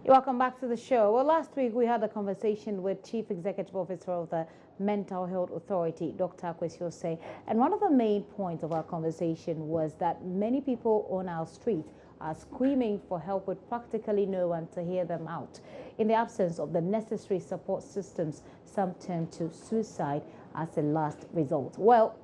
Welcome back to the show. Well, last week we had a conversation with Chief Executive Officer of the Mental Health Authority, Dr. Kwesi, and one of the main points of our conversation was that many people on our street are screaming for help with practically no one to hear them out. In the absence of the necessary support systems, some turn to suicide as a last result. Well,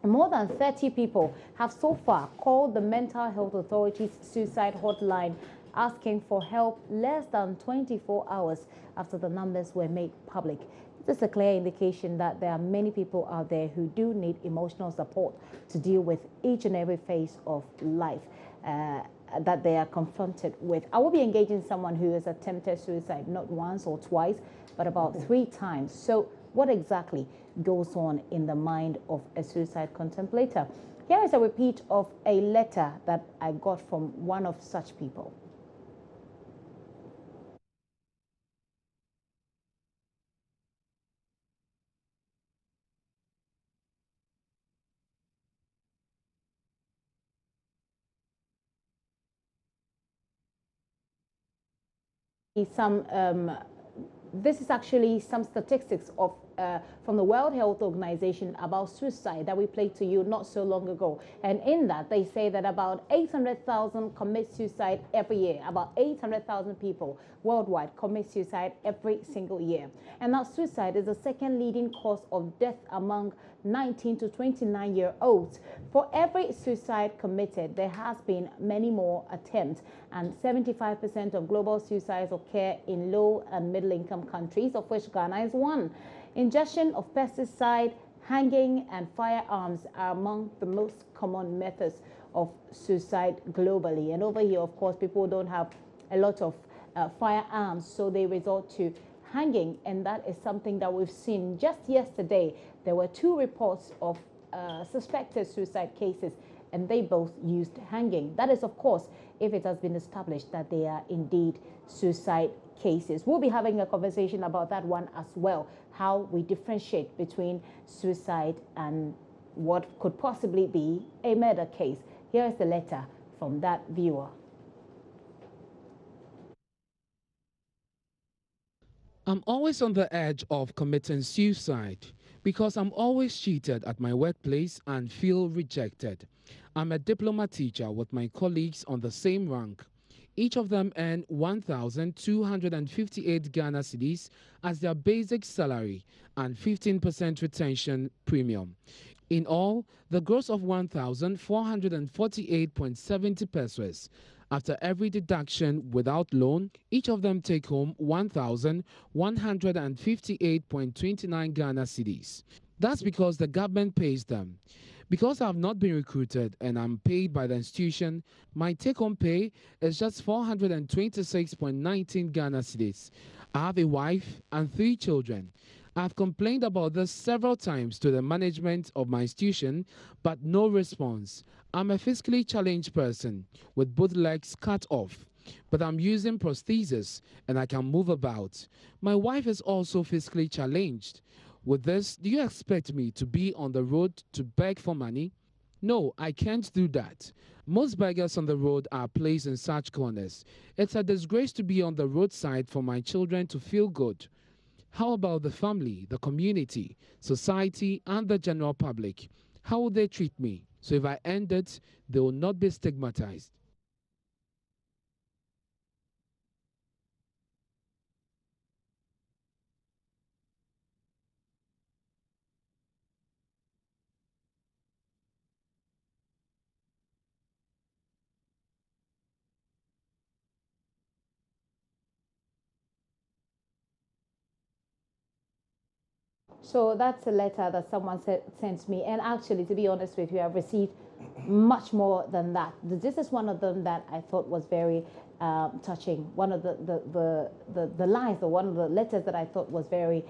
more than 30 people have so far called the Mental Health Authority's suicide hotline asking for help less than 24 hours after the numbers were made public. This is a clear indication that there are many people out there who do need emotional support to deal with each and every phase of life that they are confronted with. I will be engaging someone who has attempted suicide not once or twice, but about 3 times. So what exactly goes on in the mind of a suicide contemplator? Here is a repeat of a letter that I got from one of such people. This is actually some statistics of from the World Health Organization about suicide that we played to you not so long ago. And in that, they say that about 800,000 commit suicide every year. About 800,000 people worldwide commit suicide every single year. And now suicide is the second leading cause of death among 19 to 29-year-olds. For every suicide committed, there has been many more attempts, and 75% of global suicides occur in low and middle-income countries, of which Ghana is one. Ingestion of pesticide, hanging, and firearms are among the most common methods of suicide globally. And over here, of course, people don't have a lot of firearms, so they resort to hanging, and that is something that we've seen. Just yesterday, there were 2 reports of suspected suicide cases, and they both used hanging. That is, of course, if it has been established that they are indeed suicide cases. We'll be having a conversation about that one as well, how we differentiate between suicide and what could possibly be a murder case. Here is the letter from that viewer. I'm always on the edge of committing suicide because I'm always cheated at my workplace and feel rejected. I'm a diploma teacher with my colleagues on the same rank. Each of them earn 1,258 Ghana cedis as their basic salary and 15% retention premium. In all, the gross of 1,448.70 pesos. After every deduction without loan, each of them take home 1,158.29 Ghana cedis. That's because the government pays them. Because I've not been recruited and I'm paid by the institution, my take-home pay is just 426.19 Ghana cedis. I have a wife and 3 children. I've complained about this several times to the management of my institution, but no response. I'm a physically challenged person with both legs cut off, but I'm using prosthesis and I can move about. My wife is also physically challenged. With this, do you expect me to be on the road to beg for money? No, I can't do that. Most beggars on the road are placed in such corners. It's a disgrace to be on the roadside for my children to feel good. How about the family, the community, society, and the general public? How will they treat me? So if I end it, they will not be stigmatized. So that's a letter that someone sent me. And actually, to be honest with you, I've received much more than that. This is one of them that I thought was very touching. One of the lines, or one of the letters that I thought was very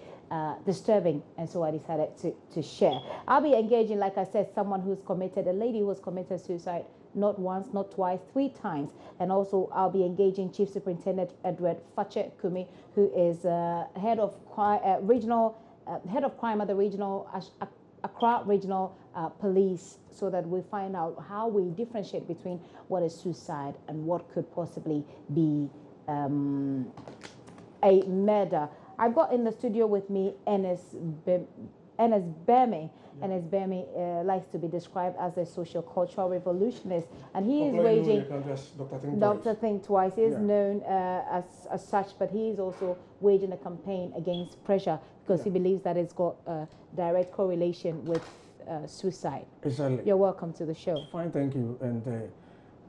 disturbing. And so I decided to share. I'll be engaging, like I said, someone who's committed, a lady who has committed suicide not once, not twice, 3 times. And also I'll be engaging Chief Superintendent Edward Fache Kumi, who is head of head of crime at the regional Accra Regional Police, so that we find out how we differentiate between what is suicide and what could possibly be a murder. I've got in the studio with me Ennis Beme. Ennis Beme likes to be described as a social cultural revolutionist, and he is waging Dr. Think Twice. He is known as such, but he is also waging a campaign against pressure because he believes that it's got a direct correlation with suicide. Exactly. You're welcome to the show. Fine, thank you, and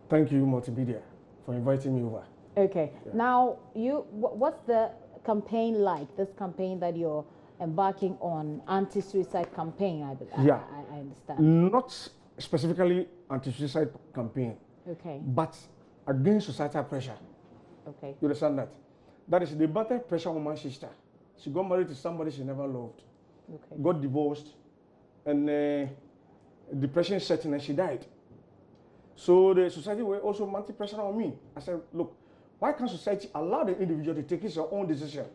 thank you, Multimedia, for inviting me over. Okay. Now, what's the campaign like? This campaign that you're embarking on, anti-suicide campaign, I understand. Not specifically anti-suicide campaign. Okay. But against societal pressure. Okay. You understand that? That is the battle pressure on my sister. She got married to somebody she never loved. Okay. Got divorced, and depression set in and she died. So the society were also mounting pressure on me. I said, look, why can't society allow the individual to take his own decision?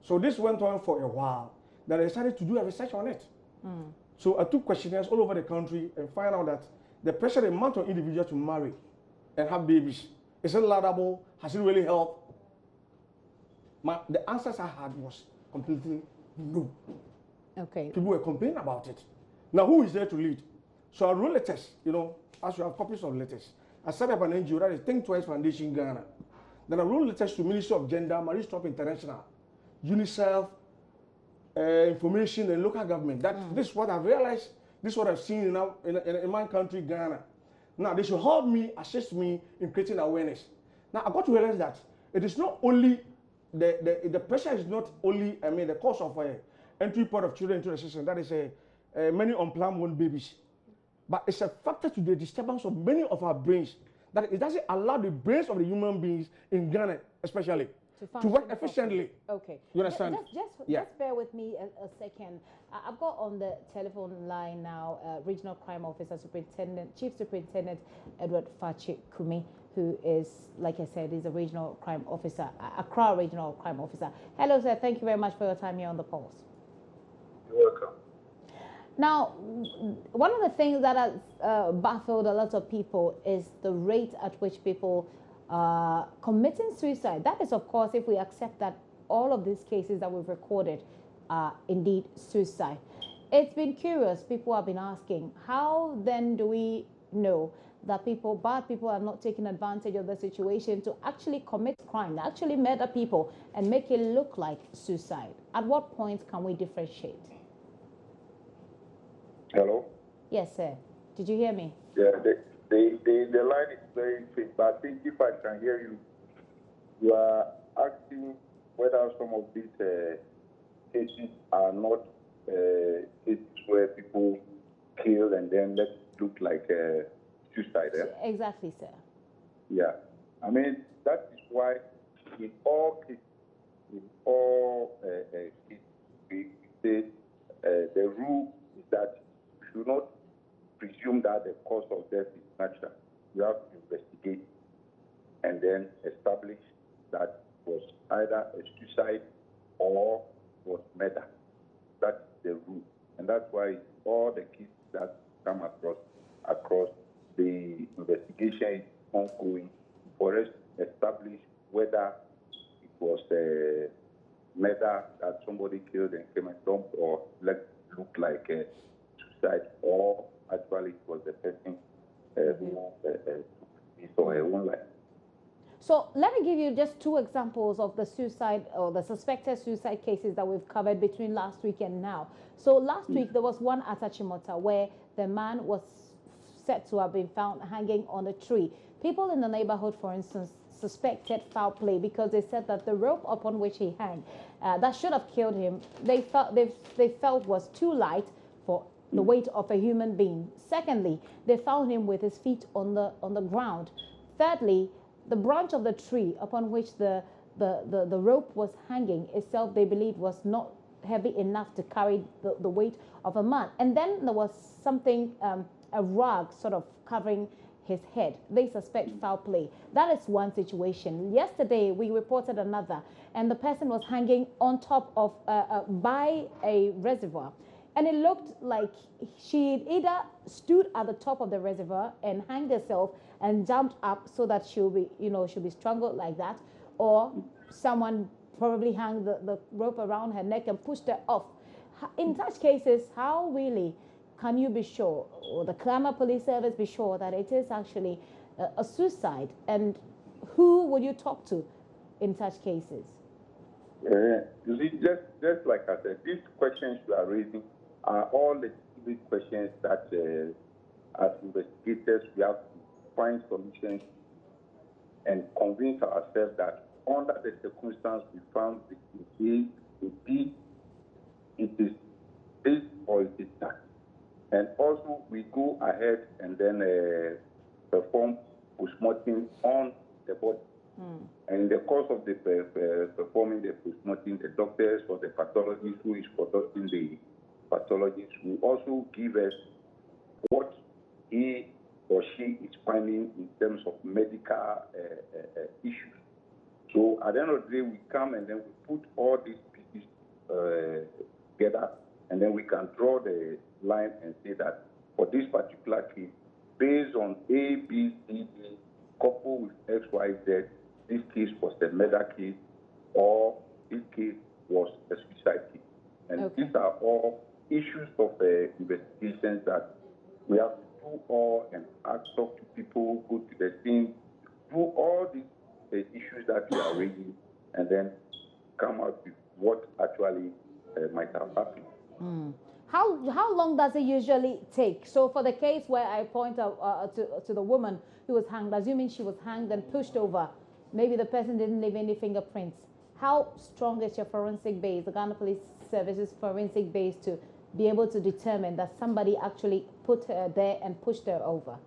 So this went on for a while. Then I decided to do a research on it. So I took questionnaires all over the country and found out that the pressure they mount on individuals to marry and have babies, is it laudable? Has it really helped? The answers I had was completely no. Okay. People were complaining about it. Now who is there to lead? So I wrote letters, as you have copies of letters. I set up an NGO, that is Think Twice Foundation Ghana. Then I wrote letters to Ministry of Gender, Marriage Stop International, UNICEF, information and local government. This is what I've realized, this is what I've seen in my country, Ghana. Now they should help me, assist me in creating awareness. Now I got to realize that it is not only, the pressure is not only, the cause of entry point of children into the system, that is many unplanned babies. But it's a factor to the disturbance of many of our brains, that it doesn't allow the brains of the human beings in Ghana, especially, to work efficiently. Okay. You understand? Just bear with me a second. I've got on the telephone line now Regional Crime Officer Chief Superintendent Edward Fachi Kumi, who is, like I said, is a Regional Crime Officer, Accra Regional Crime Officer. Hello, sir. Thank you very much for your time here on the Pulse. You're welcome. Now, one of the things that has baffled a lot of people is the rate at which people are committing suicide. That is, of course, if we accept that all of these cases that we've recorded are indeed suicide. It's been curious. People have been asking, how then do we know that bad people are not taking advantage of the situation to actually commit crime, actually murder people and make it look like suicide? At what point can we differentiate? Hello? Yes, sir. Did you hear me? Yeah, the line is very faint, but I think if I can hear you, you are asking whether some of these cases are not cases where people kill and then let it look like suicide. Exactly, sir. Yeah. That is why in all cases, we say the rule is that you should not presume that the cause of death is natural. You have to investigate and then establish that it was either a suicide or was murder. That's the rule. And that's why all the cases that come across the investigation is ongoing for us to establish whether it was a murder that somebody killed and came and dumped, or let it look like a suicide, or actually it was the person who took her own life. So let me give you just two examples of the suicide or the suspected suicide cases that we've covered between last week and now. So last week there was one at Achimota where the man was said to have been found hanging on a tree. People in the neighborhood, for instance, suspected foul play because they said that the rope upon which he hung, that should have killed him, they felt was too light for the weight of a human being. Secondly, they found him with his feet on the ground. Thirdly, the branch of the tree upon which the rope was hanging itself, they believed, was not heavy enough to carry the weight of a man. And then there was something, a rug sort of covering his head. They suspect foul play. That is one situation. Yesterday, we reported another, and the person was hanging on top of, by a reservoir. And it looked like she either stood at the top of the reservoir and hanged herself and jumped up so that she'll be strangled like that, or someone probably hung the rope around her neck and pushed her off. In such cases, how really can you be sure, or the Clamor Police Service be sure, that it is actually a suicide? And who would you talk to in such cases? You see, just like I said, these questions you are raising are all legitimate questions that, as investigators, we have to find solutions and convince ourselves that under the circumstance we found it is this or it is that. And also, we go ahead and then perform postmortem on the body. And in the course of the performing the postmortem, the doctors or the pathologist who is conducting the pathologist will also give us what he or she is finding in terms of medical issues. So at the end of the day, we come and then we put all these pieces together, and then we can draw the line and say that for this particular case, based on A, B, C, D, coupled with X, Y, Z, this case was a murder case, or this case was a suicide case. And these are all issues of investigations that we have to do all and talk to people, go to the scene, do all these issues that we are raising, and then come out with what actually might have happened. How long does it usually take? So for the case where I point out to the woman who was hanged, assuming she was hanged and pushed over, maybe the person didn't leave any fingerprints. How strong is your forensic base, the Ghana Police Service's forensic base, to be able to determine that somebody actually put her there and pushed her over?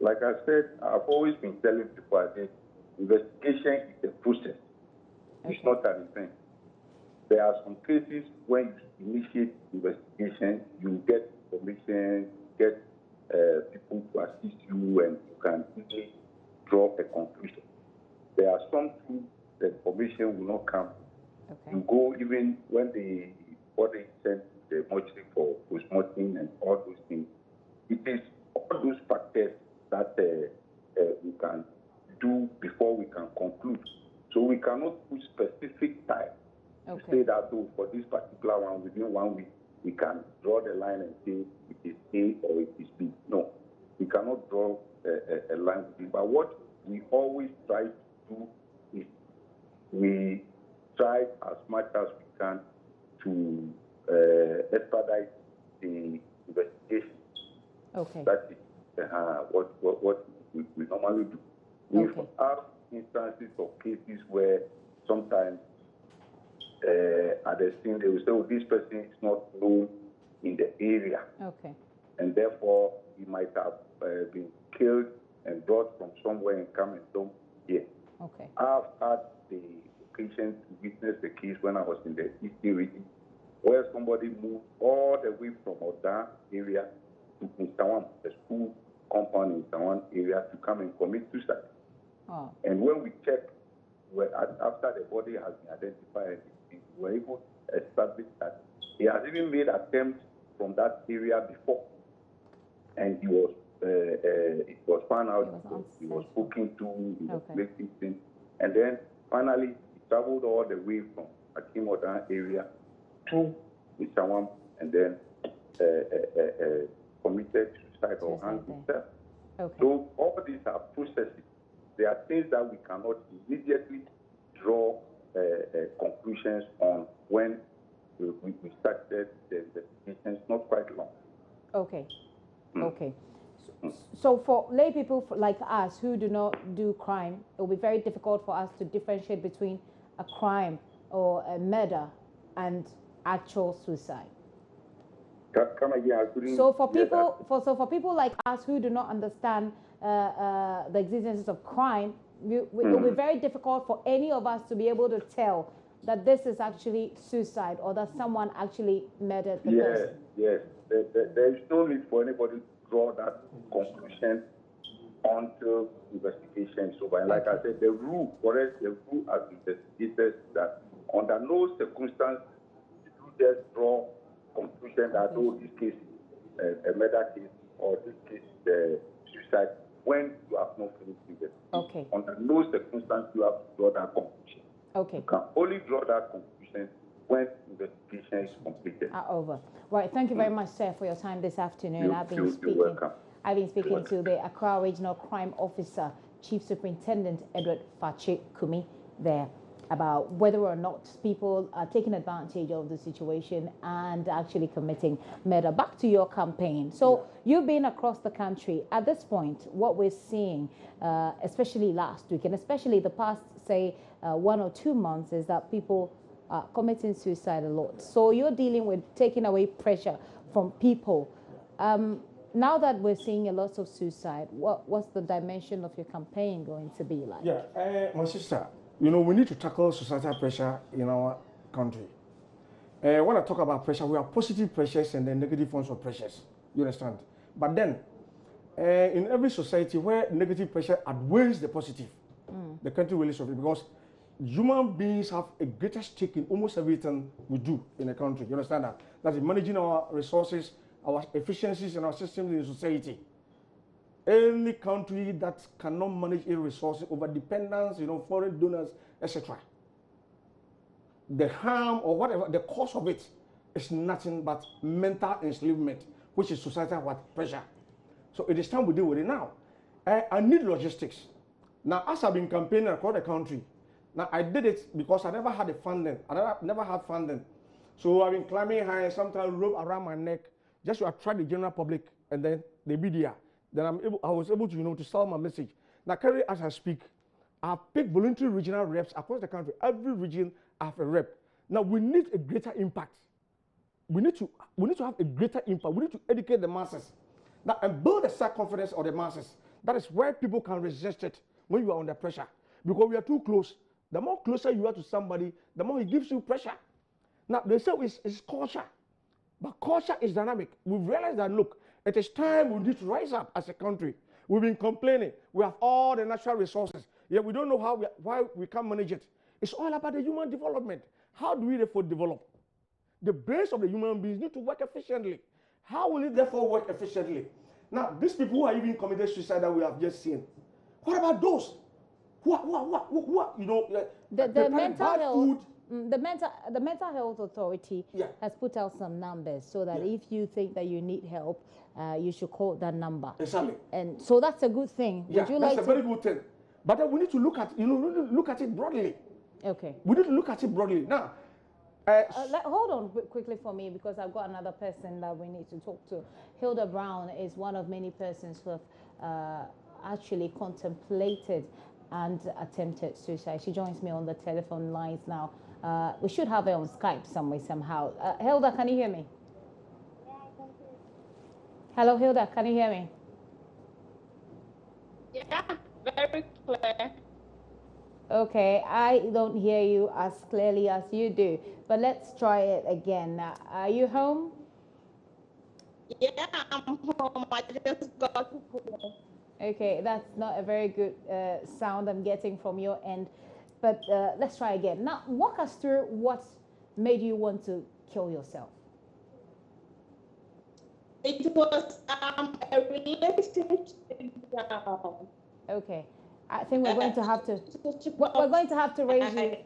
Like I said, I've always been telling people, I think investigation is a process. It's not an event. There are some cases when you initiate investigation, you get information, get people to assist you, and you can easily draw a conclusion. There are some things the information will not come. You go even when the body is sent to the mortuary for postmortem and all those things. It is all those factors that we can do before we can conclude. So we cannot put specific time to say that, oh, for this particular one, within 1 week, we can draw the line and say it is A or it is B. No, we cannot draw a line between. But what we always try to do is we try as much as we can to expedite the investigation. That is what we normally do. We have instances of cases where sometimes at the scene they will say, oh, this person is not known in the area. And therefore, he might have been killed and brought from somewhere and come and dump here. I've had the occasion to witness the case when I was in the Eastern region, where somebody moved all the way from Oda area to Nsawam, the school compound in Nsawam area, to come and commit suicide. And when we checked, after the body has been identified, we were able to establish that he has even made attempts from that area before, and he was it was found out he was spoken to, he was placed, and then finally he traveled all the way from Akimodan area to Isawam, and then committed suicide or hanged himself. So all these are processes. There are things that we cannot immediately draw conclusions on when we started the investigation. It's not quite long. So for lay people like us who do not do crime, it will be very difficult for us to differentiate between a crime or a murder and actual suicide. Come again, I couldn't. So for for people like us who do not understand the existence of crime, it will be very difficult for any of us to be able to tell that this is actually suicide or that someone actually murdered the person. Yes. There is no need for anybody to draw that conclusion until investigation is over. And like I said, the rule as investigators is that under no circumstance you just draw conclusion that, oh, this case is a murder case or this case is suicide when you have not finished investigation. Okay. Under no circumstance you have to draw that conclusion. Okay. You can only draw that conclusion when investigation is completed. Over. Right. Thank you very much, sir, for your time this afternoon. You're welcome. I've been speaking to the Accra Regional Crime Officer, Chief Superintendent Edward Fachi Kumi, there, about whether or not people are taking advantage of the situation and actually committing murder. Back to your campaign. So you've been across the country. At this point, what we're seeing, especially last week and especially the past, say, 1 or 2 months, is that people are committing suicide a lot. So you're dealing with taking away pressure from people. Now that we're seeing a lot of suicide, what's the dimension of your campaign going to be like? Yeah, my sister, you know, we need to tackle societal pressure in our country. When I talk about pressure, we have positive pressures and then negative forms of pressures. You understand? But then, in every society where negative pressure outweighs the positive, the country will suffer, because human beings have a greater stake in almost everything we do in a country. You understand that? That is managing our resources, our efficiencies, and our systems in society. Any country that cannot manage its resources, over dependence, you know, foreign donors, etc., the harm or whatever, the cause of it is nothing but mental enslavement, which is societal pressure. So it is time we deal with it now. I need logistics. Now, as I've been campaigning across the country, now I did it because I never had the funding. I never had funding. So I've been climbing high, sometimes rope around my neck, just to attract the general public and then the media. Then I was able to, you know, to sell my message. Now, currently, as I speak, I've picked voluntary regional reps across the country. Every region I have a rep. Now, we need a greater impact. We need to have a greater impact. We need to educate the masses. Now, and build a self-confidence of the masses. That is where people can resist it when you are under pressure. Because we are too close. The more closer you are to somebody, the more he gives you pressure. Now, they say it's culture. But culture is dynamic. We've realized that, look, it is time we need to rise up as a country. We've been complaining. We have all the natural resources, yet we don't know why we can't manage it. It's all about the human development. How do we therefore develop? The brains of the human beings need to work efficiently. How will it therefore work efficiently? Now, these people who are even committed suicide that we have just seen, what about those who you know, the mental health? The mental health authority has put out some numbers so that if you think that you need help, you should call that number. Exactly. And so that's a good thing. Yeah, that's a very good thing. But then we need to look at, you know, look at it broadly. Okay. We need to look at it broadly. Now, hold on quickly for me, because I've got another person that we need to talk to. Hilda Brown is one of many persons who have actually contemplated and attempted suicide. She joins me on the telephone lines now. We should have her on Skype somewhere, somehow. Hilda, can you hear me? Yeah, I can hear you. Hello, Hilda, can you hear me? Yeah, very clear. Okay, I don't hear you as clearly as you do, but let's try it again. Are you home? Yeah, I'm home. I just got home. Okay, that's not a very good sound I'm getting from your end, but let's try again. Now, walk us through what made you want to kill yourself. It was a relationship. Okay, I think we're going to have to. We're going to have to raise you.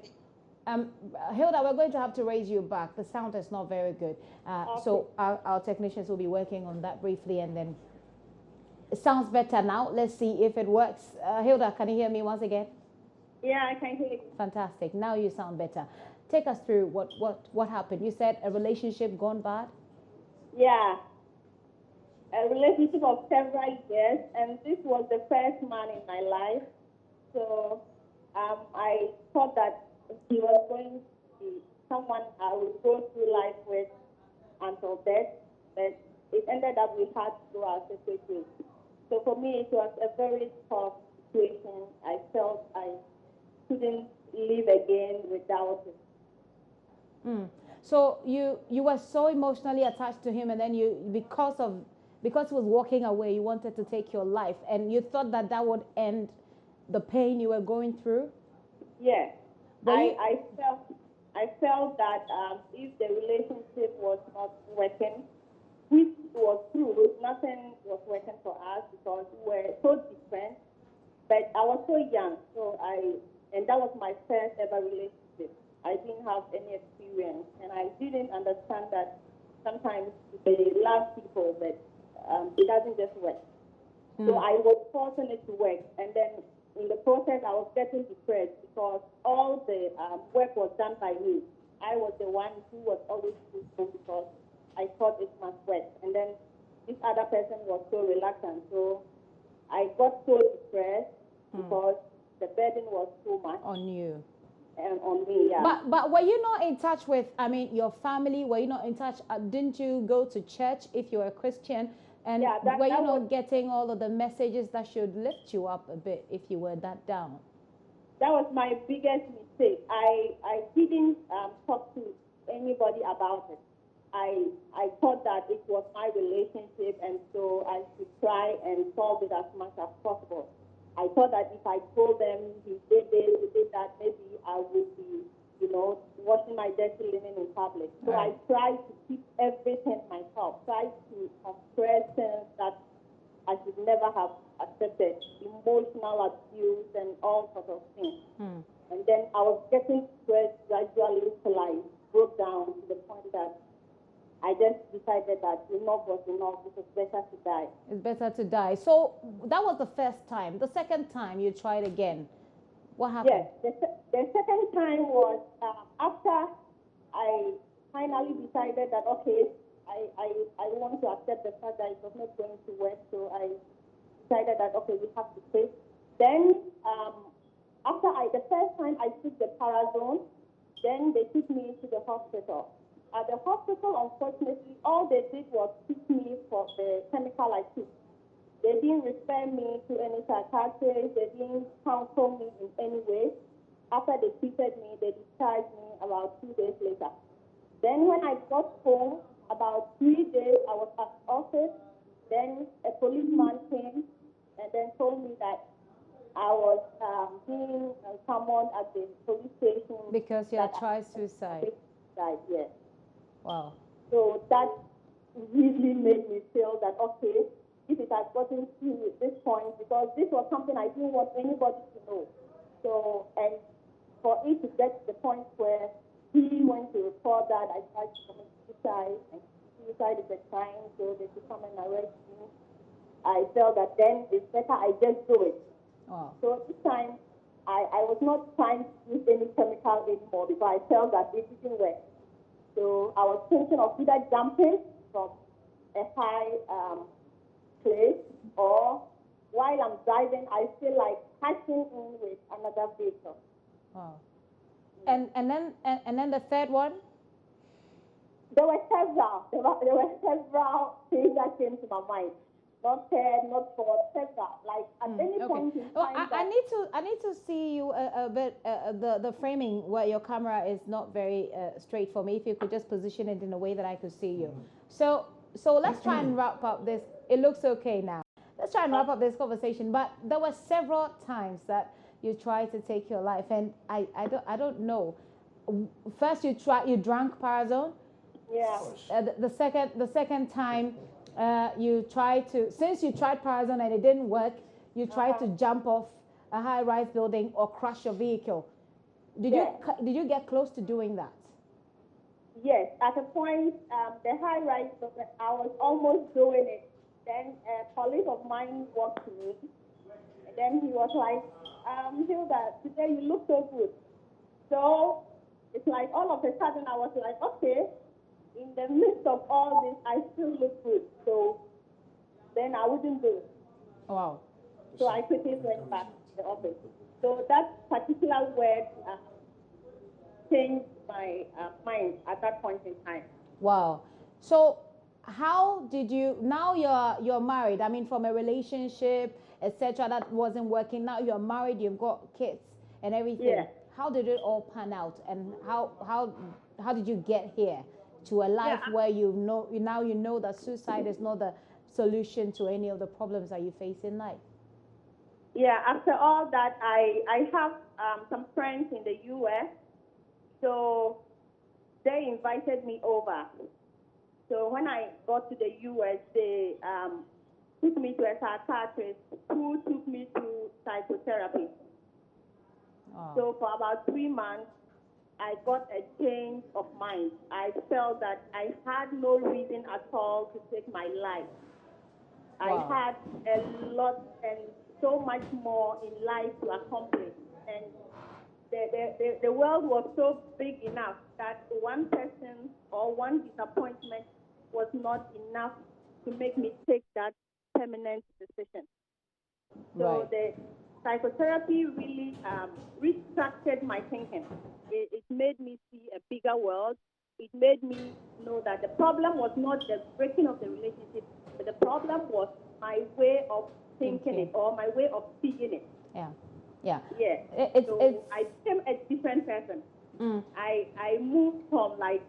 Hilda, we're going to have to raise you back. The sound is not very good. Okay. So our technicians will be working on that briefly, and then it sounds better now. Let's see if it works. Hilda, can you hear me once again? Yeah, I can hear you. Fantastic. Now you sound better. Take us through what happened. You said a relationship gone bad? Yeah, a relationship of several years, and this was the first man in my life. So I thought that he was going to be someone I would go through life with until death, but it ended up we had to go our separate ways. So for me, it was a very tough situation. I felt I couldn't live again without him. So you were so emotionally attached to him, and then because he was walking away, you wanted to take your life, and you thought that would end the pain you were going through? Yeah. I felt that if the relationship was not working, which was true. Nothing was working for us because we were so different. But I was so young, and that was my first ever relationship. I didn't have any experience, and I didn't understand that sometimes they love people, but it doesn't just work. So I was forcing it to work, and then in the process, I was getting depressed because all the work was done by me. I was the one who was always pushing because I thought it must work, and then this other person was so reluctant. So I got so depressed because the burden was too much On you. and on me. Yeah. But were you not in touch with, I mean, your family? Were you not in touch? Didn't you go to church if you were a Christian? And Yeah, were you that not was- getting all of the messages that should lift you up a bit if you were that down? That was my biggest mistake. I didn't talk to anybody about it. I thought that it was my relationship, and so I should try and solve it as much as possible. I thought that if I told them he did this, he did that, maybe I would be, washing my dirty linen in public. So Right. I tried to keep everything myself, tried to compress things that I should never have accepted, emotional abuse and all sorts of things. And then I was getting stressed gradually till I broke down to the point that I just decided that enough was enough. It was better to die. It's better to die. So that was the first time. The second time you tried again. What happened? Yes, the second time was after I finally decided that, okay, I want to accept the fact that it was not going to work, so I decided that, okay, we have to quit. Then the first time I took the Parazone, then they took me to the hospital. At the hospital, unfortunately, all they did was treat me for the chemical I took. They didn't refer me to any psychiatrist. They didn't counsel me in any way. After they treated me, they discharged me about 2 days later. Then when I got home, about 3 days, I was at the office. Then a policeman came and then told me that I was being summoned at the police station. Because you had tried suicide. Yes. Wow. So that really made me feel that, okay, if it has gotten to this point, because this was something I didn't want anybody to know. So, and for it to get to the point where he went to report that I tried to commit suicide, and suicide is a crime, so they should come and arrest me, I felt that then it's better I just do it. Wow. So this time, I was not trying to use any chemical anymore because I felt that it didn't work. So I was thinking of either jumping from a high place, or while I'm driving, I feel like catching in with another vehicle. Wow. And then the third one? There were several things that came to my mind. Not third, not fourth, several. Like at any point in time. Well, I need to see you a bit. The framing where your camera is not very straight for me. If you could just position it in a way that I could see you. So let's try and wrap up this. It looks okay now. Let's try and wrap up this conversation. But there were several times that you tried to take your life, and I don't know. First you drank Parazone. Yeah. The second time. You tried to, since you tried Parazone and it didn't work, you tried to jump off a high-rise building or crash your vehicle. Did you get close to doing that? Yes, at a point, the high-rise building, I was almost doing it. Then a colleague of mine walked to me, and then he was like, Hilda, today you look so good. So it's like all of a sudden I was like, okay, in the midst of all this, I still look good. So then I wouldn't do it. Wow. So I quickly went back to the office. So that particular word changed my mind at that point in time. Wow. So how did you, now you're married, I mean from a relationship, etc., that wasn't working, now you're married, you've got kids and everything. Yeah. How did it all pan out, and how did you get here to a life where you know that suicide is not the solution to any of the problems that you face in life? Yeah, after all that, I have some friends in the U.S., so they invited me over. So when I got to the U.S., they took me to a psychiatrist who took me to psychotherapy. Oh. So for about 3 months, I got a change of mind. I felt that I had no reason at all to take my life. Wow. I had a lot and so much more in life to accomplish. And the world was so big enough that one person or one disappointment was not enough to make me take that permanent decision. So Right. the psychotherapy really restructured my thinking. It made me see a bigger world. It made me know that the problem was not the breaking of the relationship, but the problem was my way of thinking it or my way of seeing it. Yeah. Yeah. Yeah. It's I became a different person. Mm. I moved from a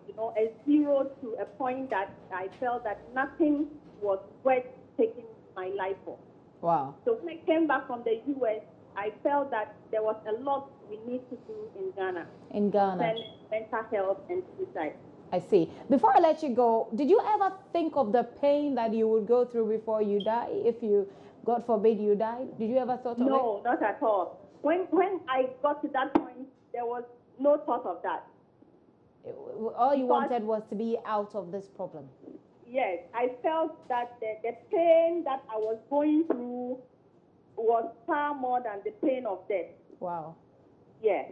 0 to a point that I felt that nothing was worth taking my life for. Wow. So when I came back from the U.S., I felt that there was a lot we need to do in Ghana. In Ghana. Concerning mental health and suicide. I see. Before I let you go, did you ever think of the pain that you would go through before you die? If you, God forbid, you die, did you ever thought of it? No, not at all. When I got to that point, there was no thought of that. All you wanted was to be out of this problem. Yes, I felt that the pain that I was going through was far more than the pain of death. Wow. Yes.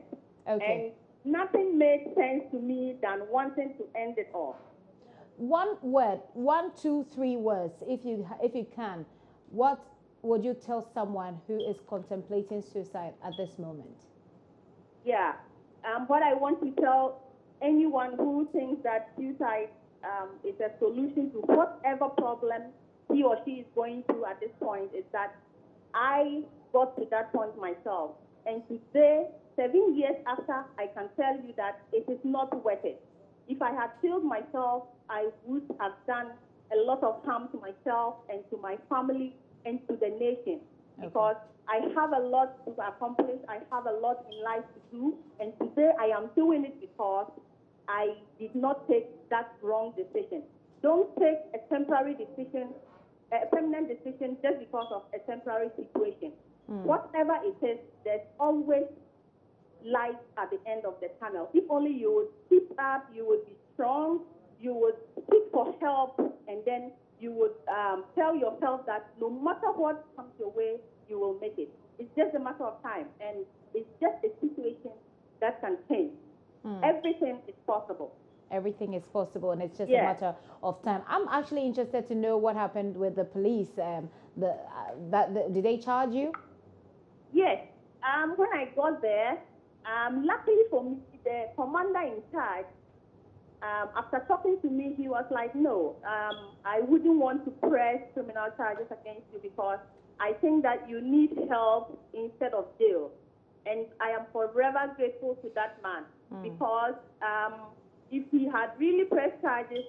Okay. And nothing made sense to me than wanting to end it all. One word, 1, 2, 3 words, if you can. What would you tell someone who is contemplating suicide at this moment? Yeah. What I want to tell anyone who thinks that suicide is a solution to whatever problem he or she is going through at this point is that I got to that point myself. And today, 7 years after, I can tell you that it is not worth it. If I had killed myself, I would have done a lot of harm to myself and to my family and to the nation. Okay. Because I have a lot to accomplish. I have a lot in life to do. And today I am doing it because I did not take that wrong decision. Don't take a temporary decision, a permanent decision just because of a temporary situation. Whatever it is, there's always light at the end of the tunnel. If only you would keep up, you would be strong, you would seek for help, and then you would tell yourself that no matter what comes your way, you will make it. It's just a matter of time, and it's just a situation that can change. Everything is possible. Everything is possible, and it's just a matter of time. I'm actually interested to know what happened with the police. Did they charge you? Yes. When I got there, luckily for me, the commander in charge, after talking to me, he was like, no, I wouldn't want to press criminal charges against you because I think that you need help instead of jail. And I am forever grateful to that man because if he had really pressed charges,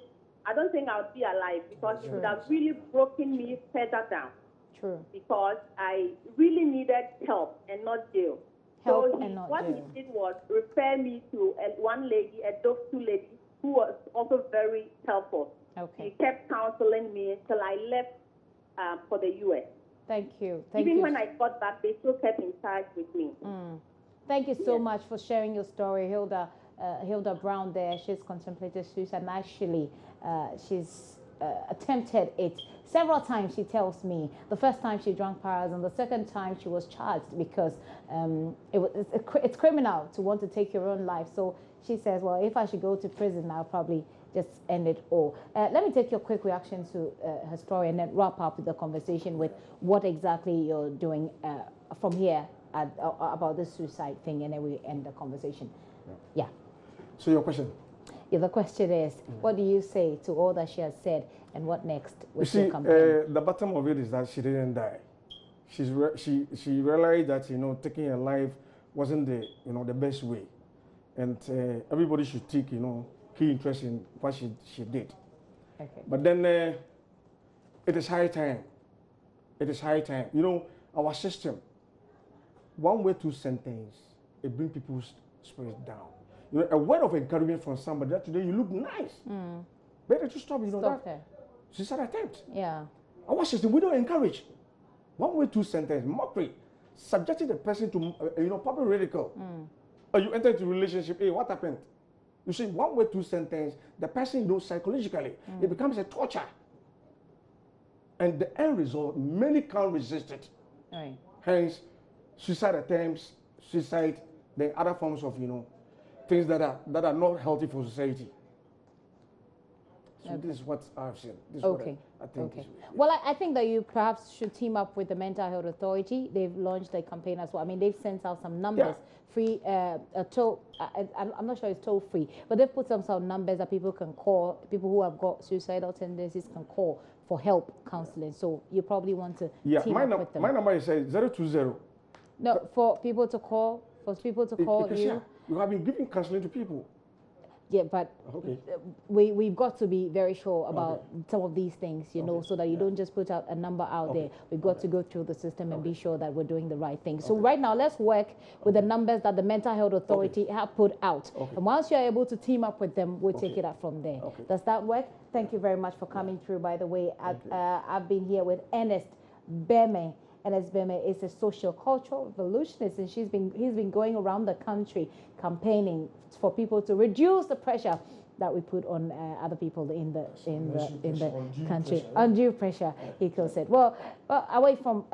I don't think I would be alive because it would have really broken me further down. True. Because I really needed help and not jail. Help so and not what jail. he did was refer me to one lady, a Dove 2 lady, who was also very helpful. Okay. She kept counseling me till I left for the U.S. Thank you. Even when I got back, they still kept in touch with me. Thank you so much for sharing your story, Hilda. Hilda Brown there, she's contemplated suicide, and actually she's attempted it several times. She tells me the first time she drank paras, and the second time she was charged because it's criminal to want to take your own life. So she says, well, if I should go to prison, I'll probably just end it all. Let me take your quick reaction to her story and then wrap up the conversation with what exactly you're doing from here about this suicide thing, and then we end the conversation. Yeah. So your question? Yeah, the question is, what do you say to all that she has said, and what next with you your see, campaign? the bottom of it is that she didn't die. She realized that taking her life wasn't the best way, and everybody should take key interest in what she did. Okay. But then it is high time. It is high time. Our system, one way to sentence, it brings people's spirits down. A word of encouragement from somebody that today you look nice. better to stop, Stop her. suicide attempt. Yeah. Our system, we don't encourage. One way, two sentence, mockery, subjecting the person to, public ridicule. You enter into a relationship, hey, what happened? You see, one way, two sentence, the person psychologically, it becomes a torture. And the end result, many can't resist it. Right. Hence, suicide attempts, suicide, the other forms of, things that are not healthy for society. So this is what I've seen. This is what I think. Okay. Well, I think that you perhaps should team up with the Mental Health Authority. They've launched a campaign as well. I mean, they've sent out some numbers, free, I'm not sure it's toll free, but they've put some sort of numbers that people can call, people who have got suicidal tendencies can call for help counseling. So you probably want to team up with them. My number is 020. No, for people to call, you. You have been giving counseling to people. Yeah, but we've got to be very sure about some of these things, so that you don't just put out a number out there. We've got to go through the system and be sure that we're doing the right thing. So right now, let's work with the numbers that the Mental Health Authority have put out. And once you're able to team up with them, we'll take it up from there. Does that work? Thank you very much for coming through, by the way. I've been here with Ernest Beme. Ernest Beme is a social cultural revolutionist, and he's been going around the country campaigning for people to reduce the pressure that we put on other people in the country. Undue pressure, he calls it. Well, away from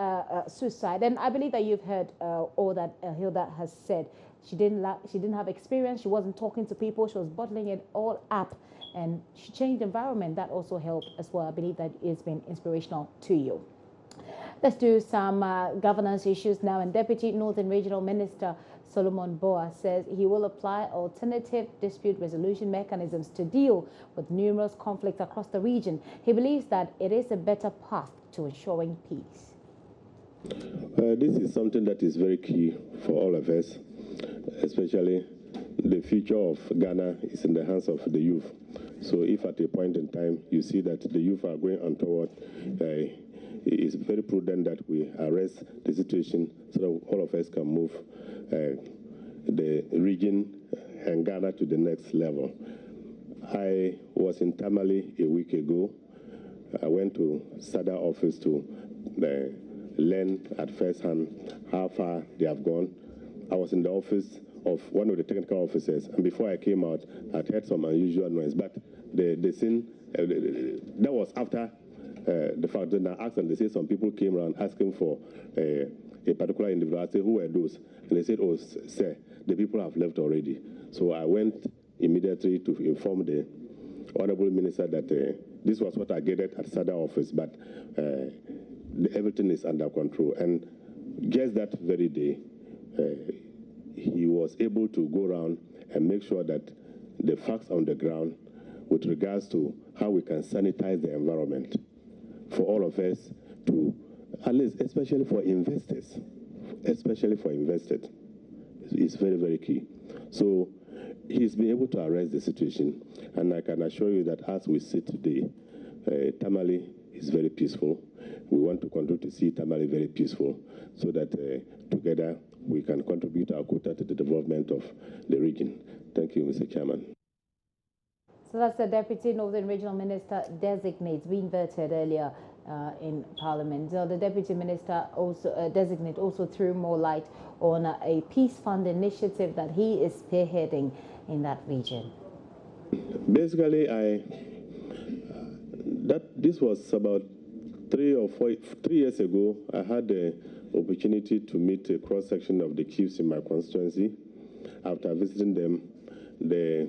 suicide, and I believe that you've heard all that Hilda has said. She didn't have experience. She wasn't talking to people. She was bottling it all up, and she changed the environment. That also helped as well. I believe that it's been inspirational to you. Let's do some governance issues now. And Deputy Northern Regional Minister Solomon Boa says he will apply alternative dispute resolution mechanisms to deal with numerous conflicts across the region. He believes that it is a better path to ensuring peace. This is something that is very key for all of us, especially the future of Ghana is in the hands of the youth. So if at a point in time you see that the youth are going untoward, it's very prudent that we arrest the situation so that all of us can move the region and Ghana to the next level. I was in Tamale a week ago. I went to SADA office to learn at first hand how far they have gone. I was in the office of one of the technical officers, and before I came out, I'd heard some unusual noise, but the scene, that was after the fact that I asked them, they said some people came around asking for a particular individual. I said, who were those? And they said, oh, sir, the people have left already. So I went immediately to inform the Honorable Minister that this was what I gathered at SADA office, but everything is under control. And just that very day, he was able to go around and make sure that the facts on the ground with regards to how we can sanitize the environment for all of us to, at least, especially for investors, it's very, very key. So he's been able to arrest the situation, and I can assure you that as we sit today, Tamale is very peaceful. We want to continue to see Tamale very peaceful so that together we can contribute our quota to the development of the region. Thank you, Mr. Chairman. So that's the Deputy Northern Regional Minister designate, being vetted earlier in Parliament. So the Deputy Minister also designate also threw more light on a peace fund initiative that he is spearheading in that region. Basically, this was about 3 years ago. I had the opportunity to meet a cross-section of the chiefs in my constituency. After visiting them, the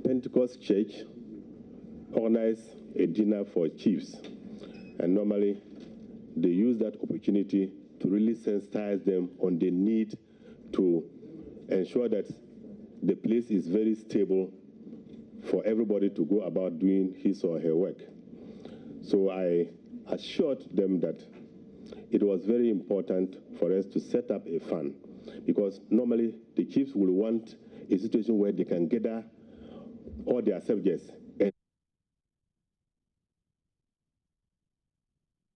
Pentecost Church organized a dinner for chiefs, and normally they use that opportunity to really sensitize them on the need to ensure that the place is very stable for everybody to go about doing his or her work. So I assured them that it was very important for us to set up a fund, because normally the chiefs will want a situation where they can gather all their subjects.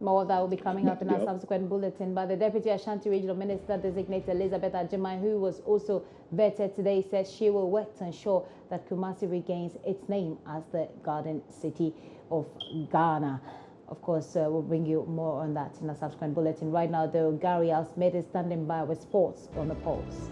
More of that will be coming up in our subsequent bulletin. But the Deputy Ashanti Regional Minister designated Elizabeth Ajimai, who was also vetted today, says she will work to ensure that Kumasi regains its name as the Garden City of Ghana. Of course, we'll bring you more on that in a subsequent bulletin. Right now, though, Gary Alsmith is standing by with sports on the pulse.